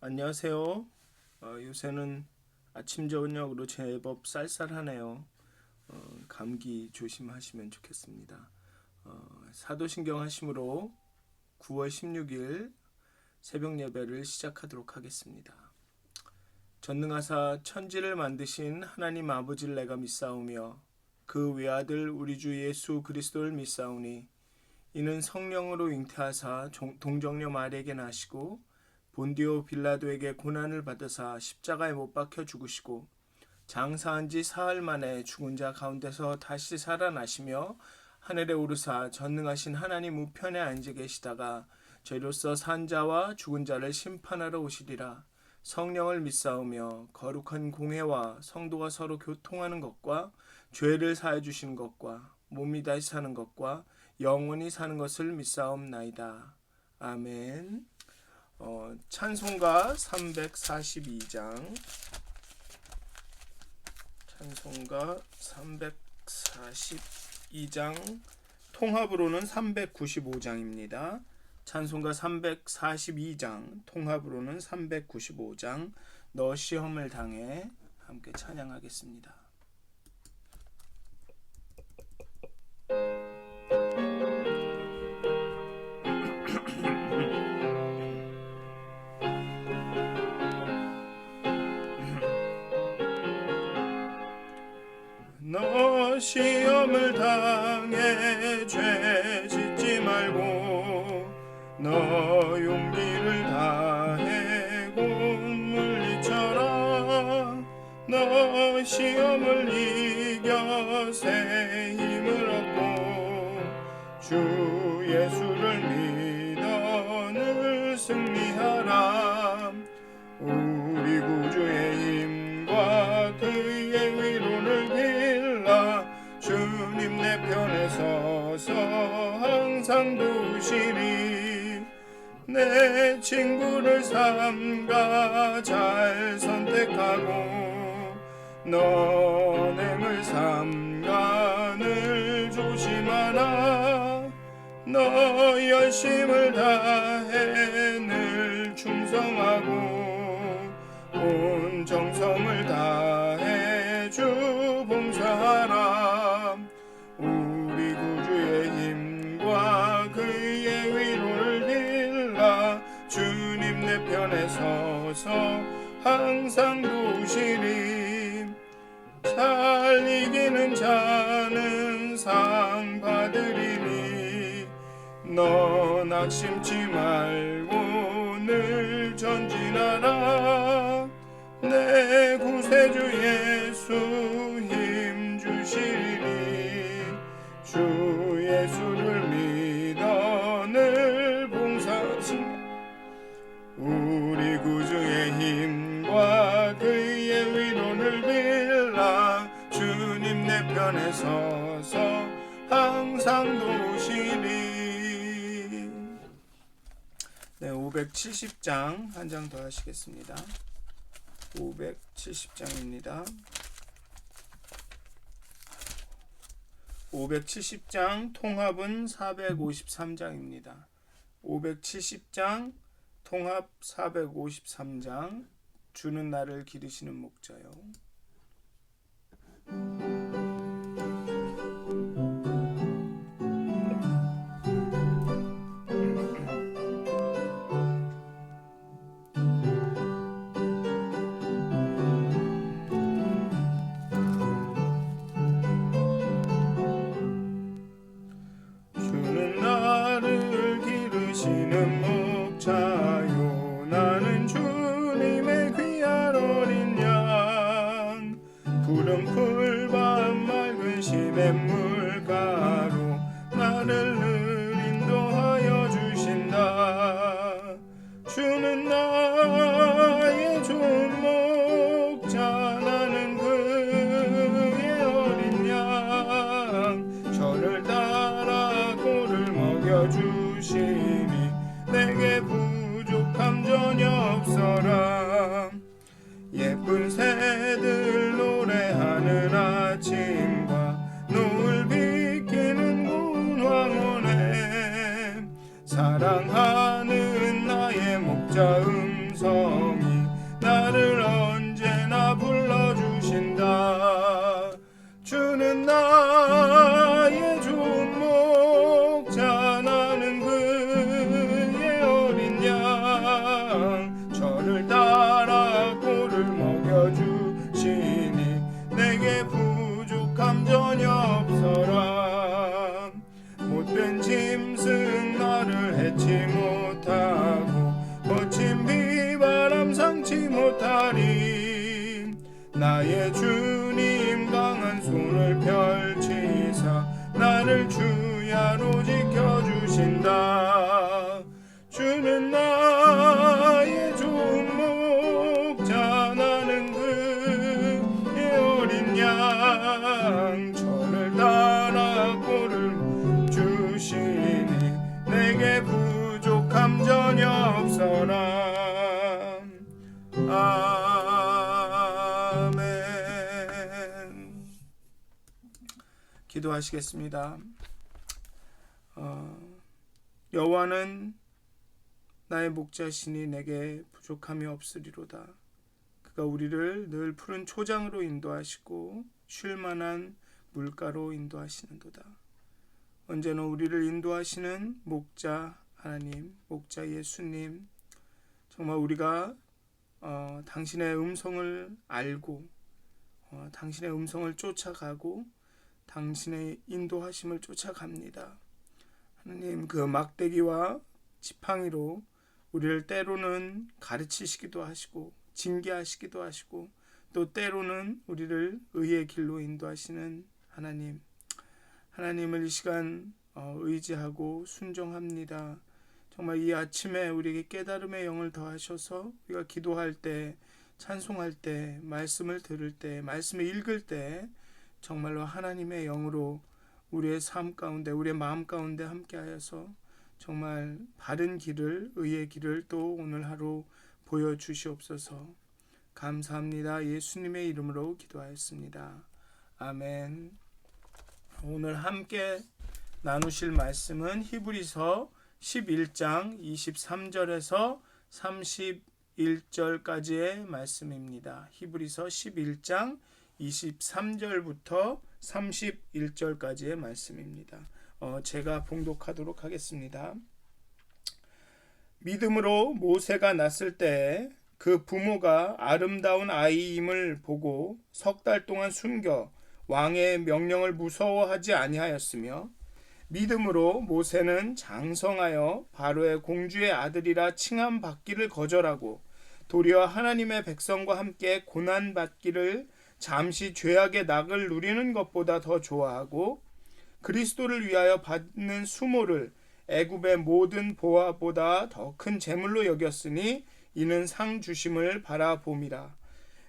안녕하세요. 요새는 아침 저녁으로 제법 쌀쌀하네요. 감기 조심하시면 좋겠습니다. 사도신경 하심으로 9월 16일 새벽 예배를 시작하도록 하겠습니다. 전능하사 천지를 만드신 하나님 아버지를 내가 믿사오며 그 외아들 우리 주 예수 그리스도를 믿사오니 이는 성령으로 잉태하사 동정녀 마리에게 나시고 본디오 빌라도에게 고난을 받으사 십자가에 못 박혀 죽으시고 장사한 지 사흘 만에 죽은 자 가운데서 다시 살아나시며 하늘에 오르사 전능하신 하나님 우편에 앉아 계시다가 저희로서 산 자와 죽은 자를 심판하러 오시리라. 성령을 믿사오며 거룩한 공회와 성도가 서로 교통하는 것과 죄를 사해 주시는 것과 몸이 다시 사는 것과 영원히 사는 것을 믿사옵나이다. 아멘. 찬송가 342장 통합으로는 395장입니다. 찬송가 342장 통합으로는 395장 너 시험을 당해 함께 찬양하겠습니다. 너 시험을 당해 죄 짓지 말고 너 용기를 다해 곧 물리쳐라. 너 시험을 이겨 새 힘을 얻고 주 예수를 믿어 늘 승리하라. 우리 구주의 힘과 그의 위로를 빌라. 주님 내 편에 서서 항상 도우시리. 내 친구를 삼가 잘 선택하고 너냄을 삼가 늘 조심하라. 너 열심을 다해 늘 충성하고 온 정성을 다해 주 봉사하라. 우리 구주의 힘과 그의 위로를 빌라. 주님 내 편에 서서 항상 도우시리. 잘 이기는 자는 상 받으리니 너 낙심치 말고 늘 전진하라. 내 구세주 예수 힘 주시리니 주 예수를 믿어 늘 봉사하시니 우리 구주의 힘과 그의 위로를 빌라. 주님 내 편에 서서 항상 도우시리. 네, 570장 한 장 더 하시겠습니다. 570장입니다. 570장 통합은 453장입니다. 570장 통합 453장 주는 나를 기르시는 목자요. 주는 나를 기르시는 목자요. 나는 주님의 귀한 어린 양. 푸른 풀밭 맑은 시냇물가로 나를 늘 인도하여 주신다. 주는 나의 좋은 목자. 나는 그의 어린 양. 저를 따라 꼴을 먹여주시니 내게 부족함 전혀 없어라. 예쁜 새들 노래하는 아침과 노을 비키는 고운 황혼에 사랑하는 나의 목자 음성이 못하리. 나의 주님 강한 손을 펼치사 나를 주야로 지켜주신다. 주는 나의 종목자, 나는 그의 어린 양. 저를 따라 꼴을 주시니 내게 부족함 전혀 없어라. 아멘. 기도하시겠습니다. 여호와는 나의 목자시니 내게 부족함이 없으리로다. 그가 우리를 늘 푸른 초장으로 인도하시고 쉴만한 물가로 인도하시는도다. 언제나 우리를 인도하시는 목자 하나님, 목자 예수님, 정말 우리가 당신의 음성을 알고 당신의 음성을 쫓아가고 당신의 인도하심을 쫓아갑니다. 하나님, 그 막대기와 지팡이로 우리를 때로는 가르치시기도 하시고 징계하시기도 하시고 또 때로는 우리를 의의 길로 인도하시는 하나님, 하나님을 이 시간 의지하고 순종합니다. 정말 이 아침에 우리에게 깨달음의 영을 더하셔서 우리가 기도할 때, 찬송할 때, 말씀을 들을 때, 말씀을 읽을 때 정말로 하나님의 영으로 우리의 삶 가운데, 우리의 마음 가운데 함께하여서 정말 바른 길을, 의의 길을 또 오늘 하루 보여주시옵소서. 감사합니다. 예수님의 이름으로 기도하였습니다. 아멘. 오늘 함께 나누실 말씀은 히브리서 11장 23절에서 31절까지의 말씀입니다. 히브리서 11장 23절부터 31절까지의 말씀입니다. 제가 봉독하도록 하겠습니다. 믿음으로 모세가 났을 때 그 부모가 아름다운 아이임을 보고 석 달 동안 숨겨 왕의 명령을 무서워하지 아니하였으며, 믿음으로 모세는 장성하여 바로의 공주의 아들이라 칭함 받기를 거절하고 도리어 하나님의 백성과 함께 고난 받기를 잠시 죄악의 낙을 누리는 것보다 더 좋아하고 그리스도를 위하여 받는 수모를 애굽의 모든 보화보다 더 큰 재물로 여겼으니 이는 상 주심을 바라봄이라.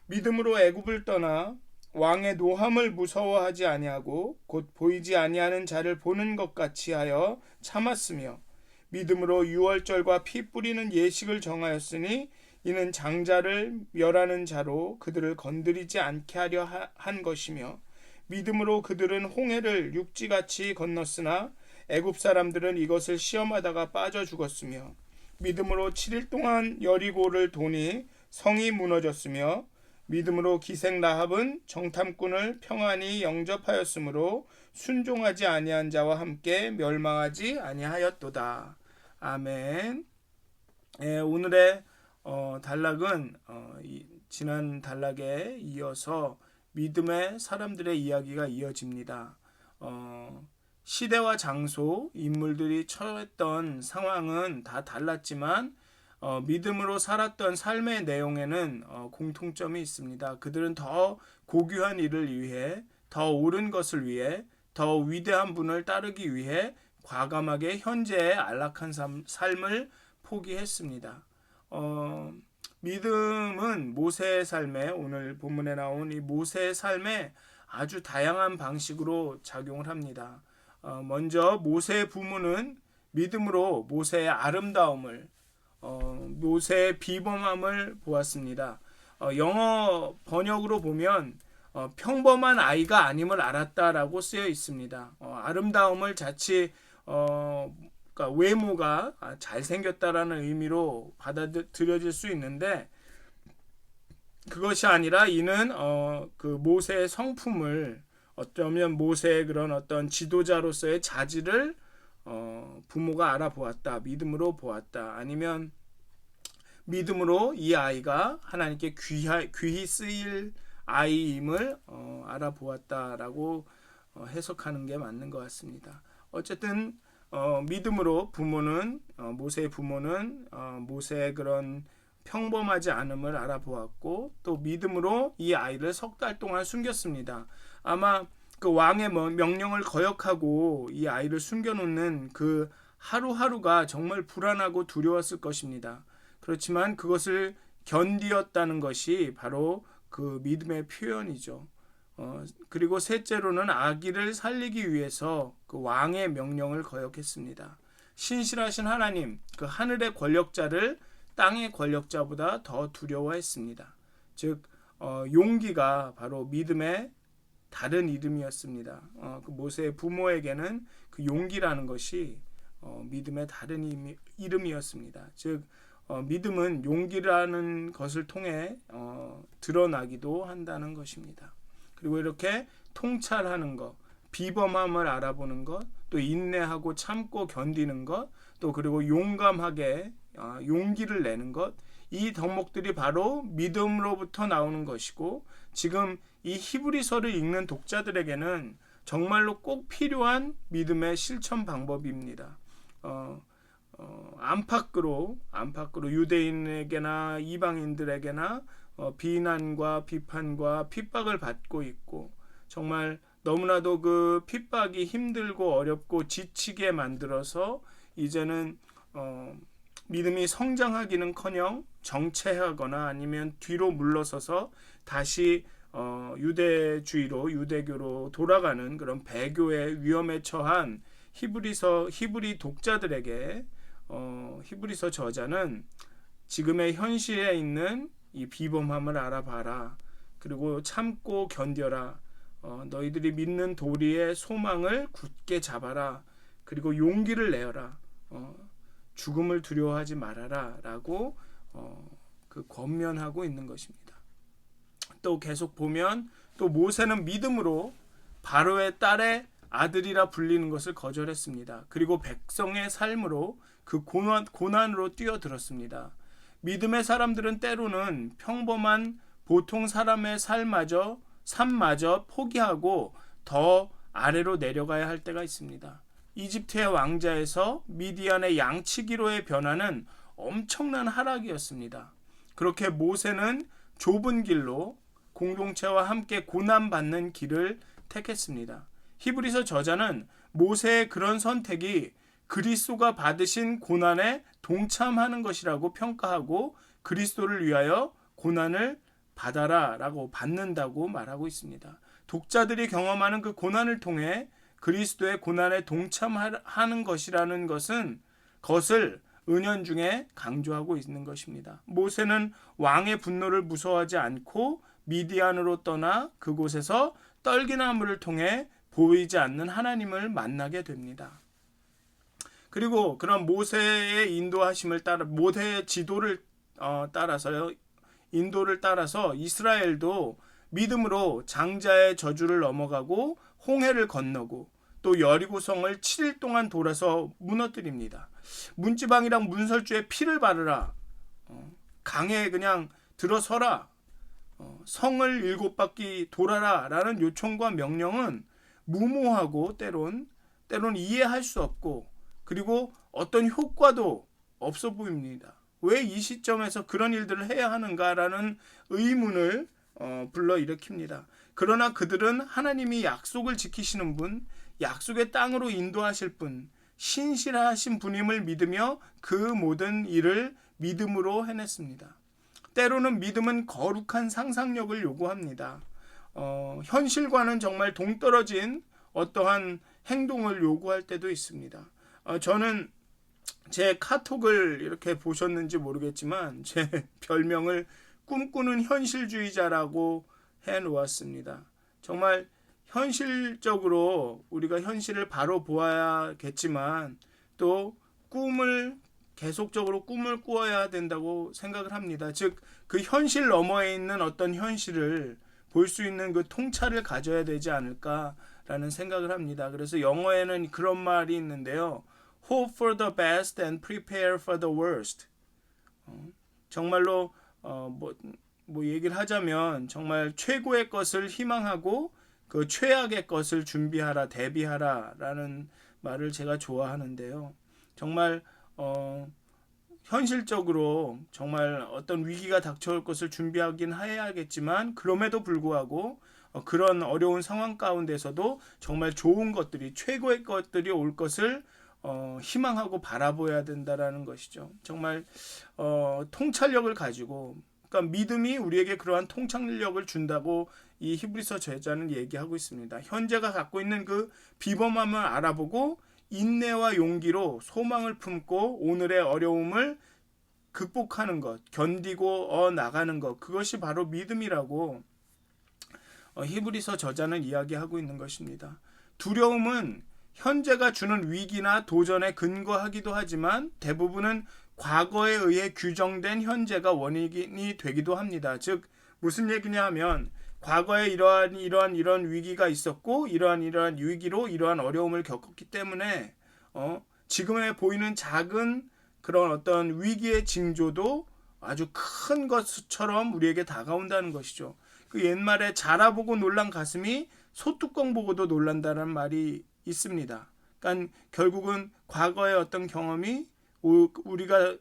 믿음으로 애굽을 떠나 왕의 노함을 무서워하지 아니하고 곧 보이지 아니하는 자를 보는 것 같이 하여 참았으며, 믿음으로 유월절과 피 뿌리는 예식을 정하였으니 이는 장자를 멸하는 자로 그들을 건드리지 않게 하려 한 것이며, 믿음으로 그들은 홍해를 육지같이 건넜으나 애굽 사람들은 이것을 시험하다가 빠져 죽었으며, 믿음으로 7일 동안 여리고를 도니 성이 무너졌으며, 믿음으로 기생 라합은 정탐꾼을 평안히 영접하였으므로 순종하지 아니한 자와 함께 멸망하지 아니하였도다. 아멘. 오늘의 단락은 지난 단락에 이어서 믿음의 사람들의 이야기가 이어집니다. 시대와 장소, 인물들이 처했던 상황은 다 달랐지만 믿음으로 살았던 삶의 내용에는 공통점이 있습니다. 그들은 더 고귀한 일을 위해, 더 옳은 것을 위해, 더 위대한 분을 따르기 위해 과감하게 현재의 안락한 삶을 포기했습니다. 믿음은 모세의 삶에, 오늘 본문에 나온 이 모세의 삶에 아주 다양한 방식으로 작용을 합니다. 먼저 모세의 부모는 믿음으로 모세의 아름다움을, 모세의 비범함을 보았습니다. 영어 번역으로 보면 평범한 아이가 아님을 알았다라고 쓰여 있습니다. 아름다움을 자칫 그러니까 외모가 잘생겼다라는 의미로 받아들여질 수 있는데, 그것이 아니라 이는 그 모세의 성품을, 어쩌면 모세의 그런 어떤 지도자로서의 자질을 부모가 알아보았다, 믿음으로 보았다, 아니면 믿음으로 이 아이가 하나님께 귀히 쓰일 아이임을 알아보았다라고 해석하는 게 맞는 것 같습니다. 어쨌든 믿음으로 부모는, 모세의 부모는 모세의 그런 평범하지 않음을 알아보았고 또 믿음으로 이 아이를 3달 동안 숨겼습니다. 아마 그 왕의 명령을 거역하고 이 아이를 숨겨놓는 그 하루하루가 정말 불안하고 두려웠을 것입니다. 그렇지만 그것을 견디었다는 것이 바로 그 믿음의 표현이죠. 그리고 셋째로는 아기를 살리기 위해서 그 왕의 명령을 거역했습니다. 신실하신 하나님, 그 하늘의 권력자를 땅의 권력자보다 더 두려워했습니다. 즉 용기가 바로 믿음의 다른 이름이었습니다. 그 모세의 부모에게는 그 용기라는 것이 믿음의 다른 이름이었습니다. 즉 믿음은 용기라는 것을 통해 드러나기도 한다는 것입니다. 그리고 이렇게 통찰하는 것, 비범함을 알아보는 것, 또 인내하고 참고 견디는 것, 또 그리고 용감하게 용기를 내는 것, 이 덕목들이 바로 믿음으로부터 나오는 것이고 지금 이 히브리서를 읽는 독자들에게는 정말로 꼭 필요한 믿음의 실천 방법입니다. 안팎으로 유대인에게나 이방인들에게나 비난과 비판과 핍박을 받고 있고 정말 너무나도 그 핍박이 힘들고 어렵고 지치게 만들어서 이제는 믿음이 성장하기는커녕 정체하거나 아니면 뒤로 물러서서 다시 유대교로 돌아가는 그런 배교의 위험에 처한 히브리 독자들에게 히브리서 저자는 지금의 현실에 있는 이 비범함을 알아봐라. 그리고 참고 견뎌라. 너희들이 믿는 도리의 소망을 굳게 잡아라. 그리고 용기를 내어라. 죽음을 두려워하지 말아라. 라고 그 권면하고 있는 것입니다. 또 계속 보면 또 모세는 믿음으로 바로의 딸의 아들이라 불리는 것을 거절했습니다. 그리고 백성의 삶으로 그 고난으로 뛰어들었습니다. 믿음의 사람들은 때로는 평범한 보통 사람의 삶마저 포기하고 더 아래로 내려가야 할 때가 있습니다. 이집트의 왕자에서 미디안의 양치기로의 변화는 엄청난 하락이었습니다. 그렇게 모세는 좁은 길로 공동체와 함께 고난받는 길을 택했습니다. 히브리서 저자는 모세의 그런 선택이 그리스도가 받으신 고난에 동참하는 것이라고 평가하고 그리스도를 위하여 고난을 받는다고 말하고 있습니다. 독자들이 경험하는 그 고난을 통해 그리스도의 고난에 동참하는 것이라는 것을 은연중에 강조하고 있는 것입니다. 모세는 왕의 분노를 무서워하지 않고 미디안으로 떠나 그곳에서 떨기나무를 통해 보이지 않는 하나님을 만나게 됩니다. 그리고 그런 모세의 인도하심을 따라 모세의 지도를 인도를 따라서 이스라엘도 믿음으로 장자의 저주를 넘어가고 홍해를 건너고 또 여리고성을 7일 동안 돌아서 무너뜨립니다. 문지방이랑 문설주에 피를 바르라. 강에 그냥 들어서라. 성을 7바퀴 돌아라 라는 요청과 명령은 무모하고 때론 이해할 수 없고 그리고 어떤 효과도 없어 보입니다. 왜 이 시점에서 그런 일들을 해야 하는가라는 의문을 불러일으킵니다. 그러나 그들은 하나님이 약속을 지키시는 분, 약속의 땅으로 인도하실 분, 신실하신 분임을 믿으며 그 모든 일을 믿음으로 해냈습니다. 때로는 믿음은 거룩한 상상력을 요구합니다. 현실과는 정말 동떨어진 어떠한 행동을 요구할 때도 있습니다. 저는 제 카톡을 이렇게 보셨는지 모르겠지만 제 별명을 꿈꾸는 현실주의자라고 해놓았습니다. 정말 현실적으로 우리가 현실을 바로 보아야겠지만 또 계속적으로 꿈을 꾸어야 된다고 생각을 합니다. 즉 그 현실 너머에 있는 어떤 현실을 볼 수 있는 그 통찰을 가져야 되지 않을까라는 생각을 합니다. 그래서 영어에는 그런 말이 있는데요. Hope for the best and prepare for the worst. 정말로 얘기를 하자면 정말 최고의 것을 희망하고 그 최악의 것을 준비하라, 대비하라라는 말을 제가 좋아하는데요. 정말 현실적으로 정말 어떤 위기가 닥쳐올 것을 준비하긴 해야겠지만 그럼에도 불구하고 그런 어려운 상황 가운데서도 정말 좋은 것들이 최고의 것들이 올 것을 희망하고 바라보아야 된다라는 것이죠. 정말 통찰력을 가지고 그러니까 믿음이 우리에게 그러한 통찰력을 준다고 이 히브리서 저자는 얘기하고 있습니다. 현재가 갖고 있는 그 비범함을 알아보고 인내와 용기로 소망을 품고 오늘의 어려움을 극복하는 것, 견디고 나가는 것, 그것이 바로 믿음이라고 히브리서 저자는 이야기하고 있는 것입니다. 두려움은 현재가 주는 위기나 도전에 근거하기도 하지만 대부분은 과거에 의해 규정된 현재가 원인이 되기도 합니다. 즉 무슨 얘기냐 하면 과거에 이러한 위기가 있었고 이러한 위기로 이러한 어려움을 겪었기 때문에 지금에 보이는 작은 그런 어떤 위기의 징조도 아주 큰 것처럼 우리에게 다가온다는 것이죠. 그 옛말에 자라보고 놀란 가슴이 소뚜껑 보고도 놀란다는 말이 있습니다. 그러니까 결국은 과거의 어떤 경험이 우리가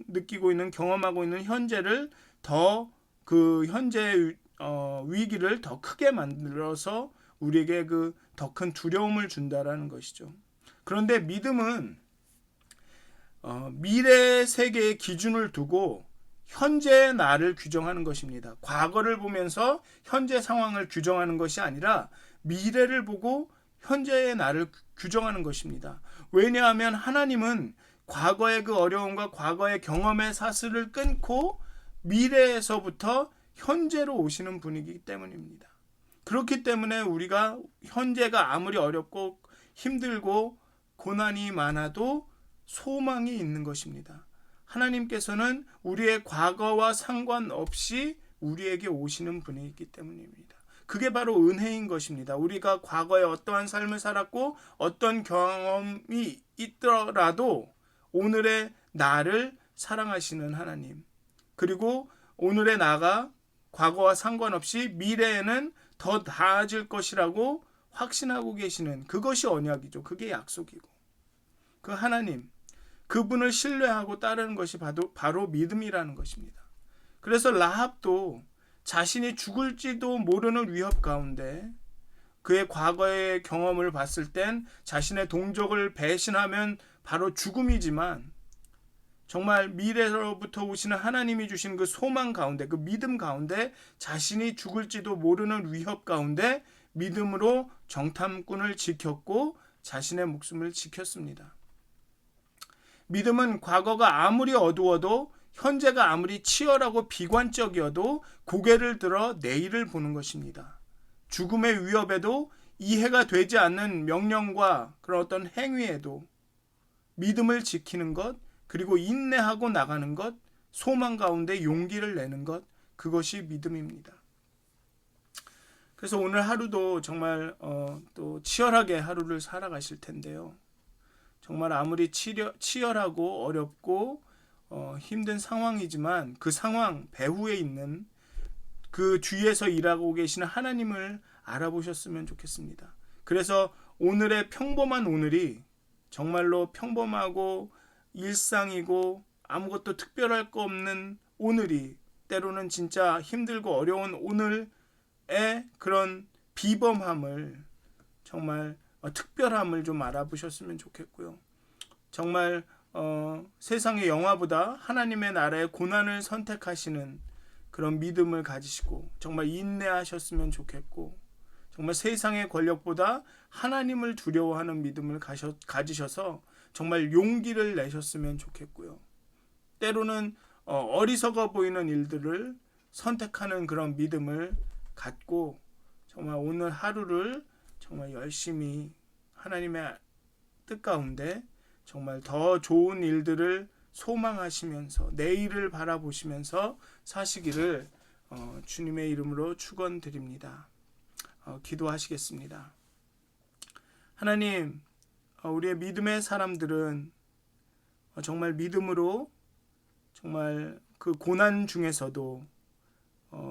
느끼고 있는 경험하고 있는 현재를 더 그 현재의 위기를 더 크게 만들어서 우리에게 그 더 큰 두려움을 준다라는 것이죠. 그런데 믿음은 미래 세계의 기준을 두고 현재의 나를 규정하는 것입니다. 과거를 보면서 현재 상황을 규정하는 것이 아니라 미래를 보고 현재의 나를 규정하는 것입니다. 왜냐하면 하나님은 과거의 그 어려움과 과거의 경험의 사슬을 끊고 미래에서부터 현재로 오시는 분이기 때문입니다. 그렇기 때문에 우리가 현재가 아무리 어렵고 힘들고 고난이 많아도 소망이 있는 것입니다. 하나님께서는 우리의 과거와 상관없이 우리에게 오시는 분이기 때문입니다. 그게 바로 은혜인 것입니다. 우리가 과거에 어떠한 삶을 살았고 어떤 경험이 있더라도 오늘의 나를 사랑하시는 하나님, 그리고 오늘의 나가 과거와 상관없이 미래에는 더 나아질 것이라고 확신하고 계시는 그것이 언약이죠. 그게 약속이고 그 하나님, 그분을 신뢰하고 따르는 것이 바로 믿음이라는 것입니다. 그래서 라합도 자신이 죽을지도 모르는 위협 가운데 그의 과거의 경험을 봤을 땐 자신의 동족을 배신하면 바로 죽음이지만 정말 미래로부터 오시는 하나님이 주신 그 소망 가운데, 그 믿음 가운데 자신이 죽을지도 모르는 위협 가운데 믿음으로 정탐꾼을 지켰고 자신의 목숨을 지켰습니다. 믿음은 과거가 아무리 어두워도 현재가 아무리 치열하고 비관적이어도 고개를 들어 내일을 보는 것입니다. 죽음의 위협에도 이해가 되지 않는 명령과 그런 어떤 행위에도 믿음을 지키는 것, 그리고 인내하고 나가는 것, 소망 가운데 용기를 내는 것, 그것이 믿음입니다. 그래서 오늘 하루도 정말 또 치열하게 하루를 살아가실 텐데요. 정말 아무리 치열하고 어렵고 힘든 상황이지만 그 상황 배후에 있는 그 뒤에서 일하고 계시는 하나님을 알아보셨으면 좋겠습니다. 그래서 오늘의 평범한 오늘이 정말로 평범하고 일상이고 아무것도 특별할 거 없는 오늘이 때로는 진짜 힘들고 어려운 오늘의 그런 비범함을 정말 특별함을 좀 알아보셨으면 좋겠고요. 정말 세상의 영화보다 하나님의 나라의 고난을 선택하시는 그런 믿음을 가지시고 정말 인내하셨으면 좋겠고 정말 세상의 권력보다 하나님을 두려워하는 믿음을 가지셔서 정말 용기를 내셨으면 좋겠고요. 때로는 어리석어 보이는 일들을 선택하는 그런 믿음을 갖고 정말 오늘 하루를 정말 열심히 하나님의 뜻 가운데 정말 더 좋은 일들을 소망하시면서 내일을 바라보시면서 사시기를 주님의 이름으로 축원드립니다. 기도하시겠습니다. 하나님, 우리의 믿음의 사람들은 정말 믿음으로 정말 그 고난 중에서도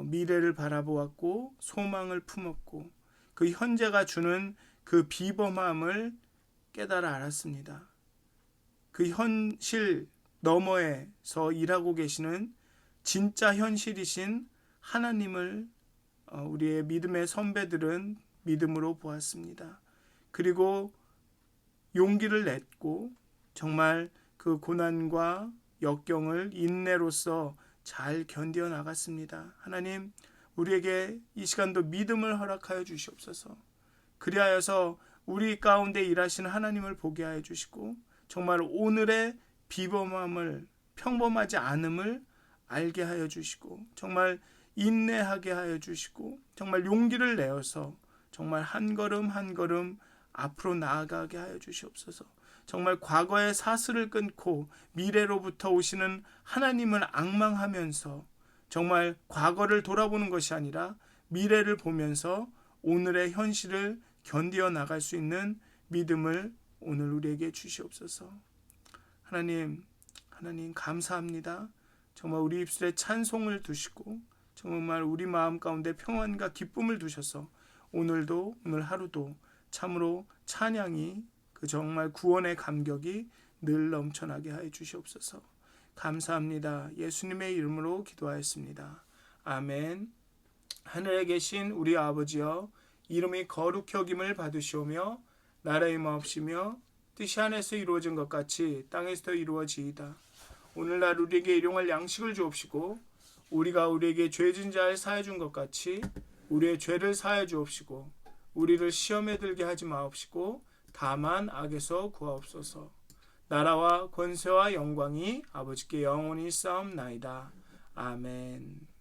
미래를 바라보았고 소망을 품었고 그 현재가 주는 그 비범함을 깨달아 알았습니다. 그 현실, 너머에서 일하고 계시는 진짜 현실이신 하나님을 우리의 믿음의 선배들은 믿음으로 보았습니다. 그리고 용기를 냈고 정말 그 고난과 역경을 인내로서 잘 견디어 나갔습니다. 하나님, 우리에게 이 시간도 믿음을 허락하여 주시옵소서. 그리하여서 우리 가운데 일하시는 하나님을 보게 하여 주시고 정말 오늘의 비범함을, 평범하지 않음을 알게 하여 주시고 정말 인내하게 하여 주시고 정말 용기를 내어서 정말 한 걸음 한 걸음 앞으로 나아가게 하여 주시옵소서. 정말 과거의 사슬을 끊고 미래로부터 오시는 하나님을 앙망하면서 정말 과거를 돌아보는 것이 아니라 미래를 보면서 오늘의 현실을 견디어 나갈 수 있는 믿음을 오늘 우리에게 주시옵소서. 하나님 감사합니다. 정말 우리 입술에 찬송을 두시고 정말 우리 마음 가운데 평안과 기쁨을 두셔서 오늘 하루도 참으로 찬양이 그 정말 구원의 감격이 늘 넘쳐나게 하여 주시옵소서. 감사합니다. 예수님의 이름으로 기도하였습니다. 아멘. 하늘에 계신 우리 아버지여, 이름이 거룩히 여김을 받으시오며 나라의 마옵시며 뜻이 하늘에서 이루어진 것 같이 땅에서도 이루어지이다. 오늘날 우리에게 일용할 양식을 주옵시고 우리가 우리에게 죄진 자를 사해 준 것 같이 우리의 죄를 사해 주옵시고 우리를 시험에 들게 하지 마옵시고 다만 악에서 구하옵소서. 나라와 권세와 영광이 아버지께 영원히 쌓옵나이다. 아멘.